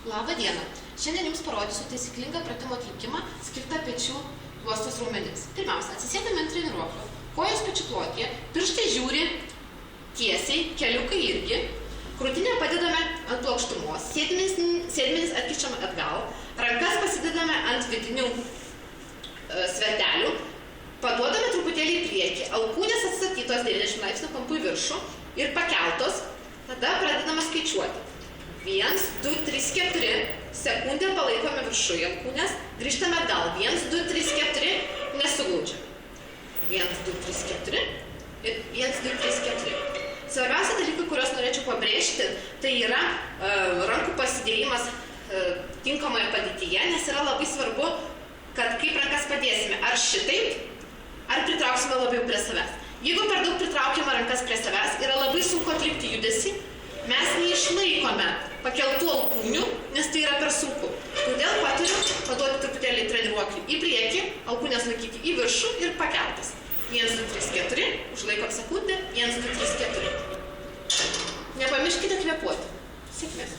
Labą dieną. Šiandien jums parodysiu taisyklingą pratimo atlikimą skirtą pečių juostos raumenims. Pirmiausia, atsisėdame ant treniruoklio, kojos pečių plotyje, pirštai žiūri tiesiai, keliukai irgi, krūtinę padedame ant plokštumos, sėdmenis atkišame atgal, rankas pasidedame ant vidinių svertelių, paduodame truputėlį į priekį, alkūnės atstatytos 90 laipsnių kampu į viršų ir pakeltos, tada pradedame skaičiuoti. 1, 2, 3, 4, sekundę palaikome viršuje alkūnės, grįžtame atgal. 1, 2, 3, 4, nesuglaudžiam. 1, 2, 3, 4 ir 1, 2, 3, 4. Svarbiausia dalykai, kuriuos norėčiau pabrėžti, tai yra rankų pasidėjimas tinkamoje padėtyje, nes yra labai svarbu, kad kaip rankas padėsime, ar šitaip, ar pritrauksime labiau prie savęs. Jeigu per daug pritraukiame rankas prie savęs, yra labai sunku atlikti judesį, mes neišlaikome pakeltų alkūnių, nes tai yra per sunku. Todėl patariu paduoti truputėlį treniruoklį į priekį, alkūnės laikyti į viršų ir pakeltas. 1, 2, 3, 4, užlaikom sekundę, 1, 2, 3, 4. Nepamirškite kvėpuoti. Sėkmės.